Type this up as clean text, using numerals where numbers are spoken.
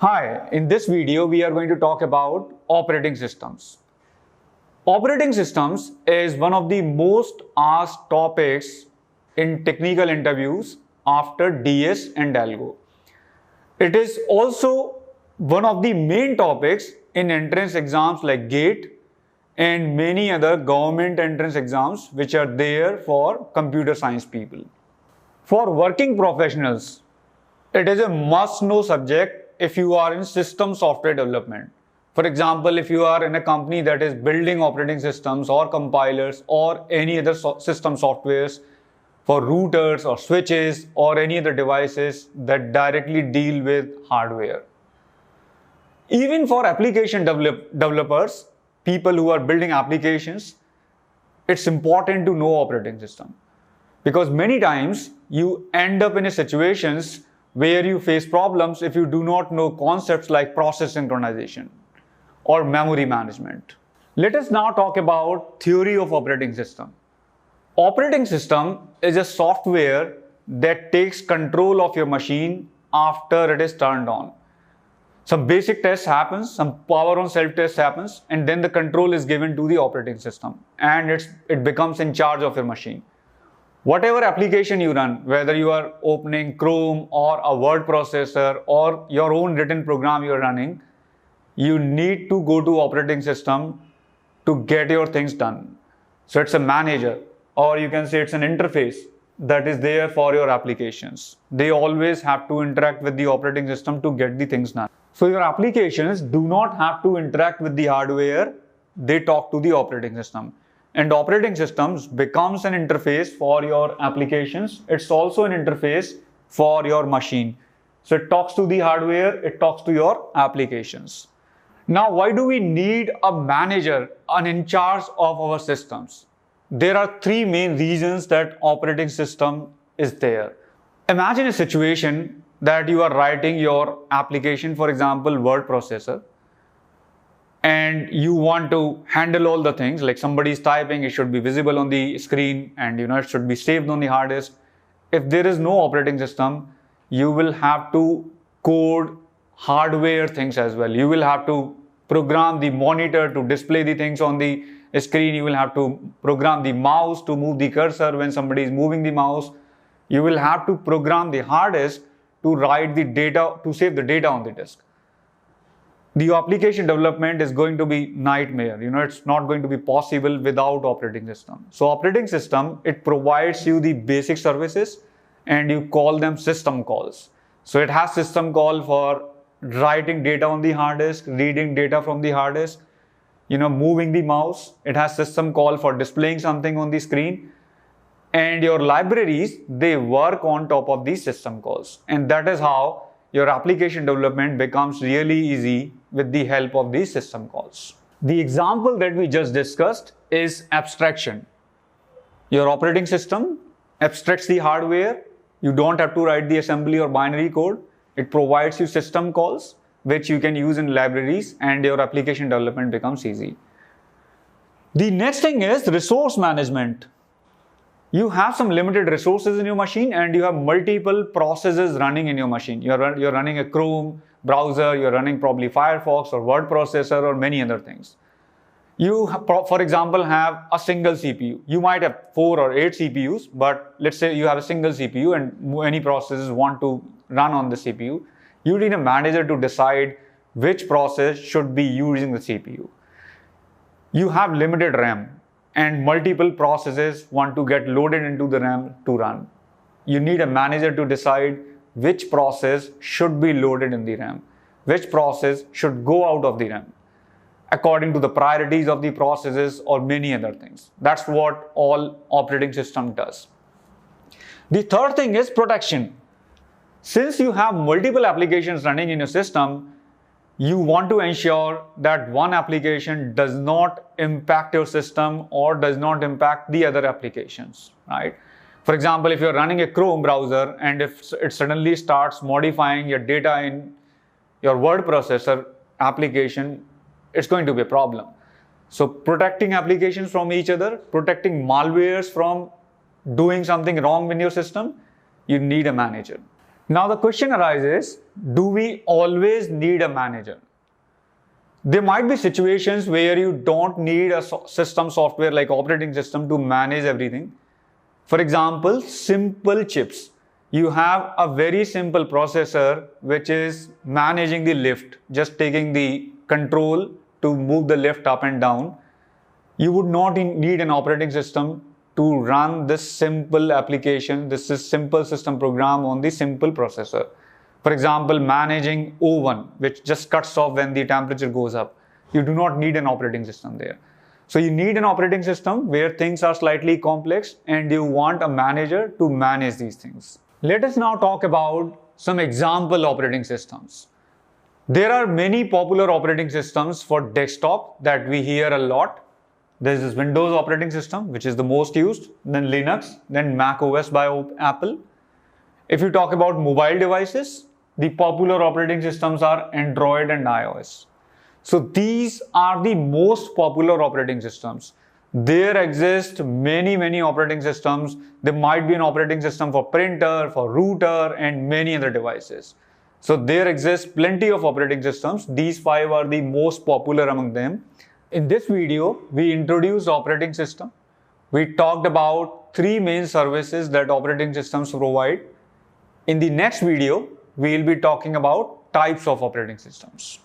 Hi, in this video we are going to talk about operating systems. Operating systems is one of the most asked topics in technical interviews after DS and Algo. It is also one of the main topics in entrance exams like GATE and many other government entrance exams which are there for computer science people. For working professionals, it is a must-know subject if you are in system software development. For example, if you are in a company that is building operating systems or compilers or any other system softwares for routers or switches or any other devices that directly deal with hardware. Even for application developers, people who are building applications, it's important to know operating system. Because many times you end up in situations where you face problems if you do not know concepts like process synchronization or memory management. Let us now talk about theory of operating system. Operating system is a software that takes control of your machine after it is turned on. Some basic tests happens, some power on self test happens, and then the control is given to the operating system and it becomes in charge of your machine. Whatever application you run, whether you are opening Chrome or a word processor or your own written program you are running, you need to go to operating system to get your things done. So it's a manager, or you can say it's an interface that is there for your applications. They always have to interact with the operating system to get the things done. So your applications do not have to interact with the hardware, they talk to the operating system. And operating systems becomes an interface for your applications. It's also an interface for your machine. So it talks to the hardware, it talks to your applications. Now, why do we need a manager, an in charge of our systems? There are three main reasons that operating system is there. Imagine a situation that you are writing your application, for example, word processor, and you want to handle all the things like somebody is typing, it should be visible on the screen and it should be saved on the hard disk. If there is no operating system, you will have to code hardware things as well. You will have to program the monitor to display the things on the screen. You will have to program the mouse to move the cursor when somebody is moving the mouse. You will have to program the hard disk to write the data, to save the data on the disk. The application development is going to be nightmare. It's not going to be possible without operating system. So operating system, it provides you the basic services and you call them system calls. So it has system call for writing data on the hard disk, reading data from the hard disk, moving the mouse. It has system call for displaying something on the screen. And your libraries, they work on top of these system calls. And that is how your application development becomes really easy with the help of these system calls. The example that we just discussed is abstraction. Your operating system abstracts the hardware. You don't have to write the assembly or binary code. It provides you system calls, which you can use in libraries, and your application development becomes easy. The next thing is resource management. You have some limited resources in your machine and you have multiple processes running in your machine. You're running a Chrome browser, you're running probably Firefox or word processor or many other things. You, for example, have a single CPU. You might have 4 or 8 CPUs, but let's say you have a single CPU and many processes want to run on the CPU. You need a manager to decide which process should be using the CPU. You have limited RAM. And multiple processes want to get loaded into the RAM to run. You need a manager to decide which process should be loaded in the RAM, which process should go out of the RAM, according to the priorities of the processes or many other things. That's what all operating system does. The third thing is protection. Since you have multiple applications running in your system, you want to ensure that one application does not impact your system or does not impact the other applications, right? For example, if you're running a Chrome browser and if it suddenly starts modifying your data in your word processor application, it's going to be a problem. So protecting applications from each other, protecting malwares from doing something wrong in your system, you need a manager. Now the question arises, do we always need a manager? There might be situations where you don't need a system software like operating system to manage everything. For example, simple chips. You have a very simple processor which is managing the lift, just taking the control to move the lift up and down. You would not need an operating system to run this simple application, this is simple system program on the simple processor. For example, managing oven, which just cuts off when the temperature goes up. You do not need an operating system there. So you need an operating system where things are slightly complex and you want a manager to manage these things. Let us now talk about some example operating systems. There are many popular operating systems for desktop that we hear a lot. There is Windows operating system, which is the most used, then Linux, then Mac OS by Apple. If you talk about mobile devices, the popular operating systems are Android and iOS. So these are the most popular operating systems. There exist many operating systems. There might be an operating system for printer, for router, and many other devices. So there exists plenty of operating systems. These 5 are the most popular among them. In this video, we introduced operating system. We talked about 3 main services that operating systems provide. In the next video, we will be talking about types of operating systems.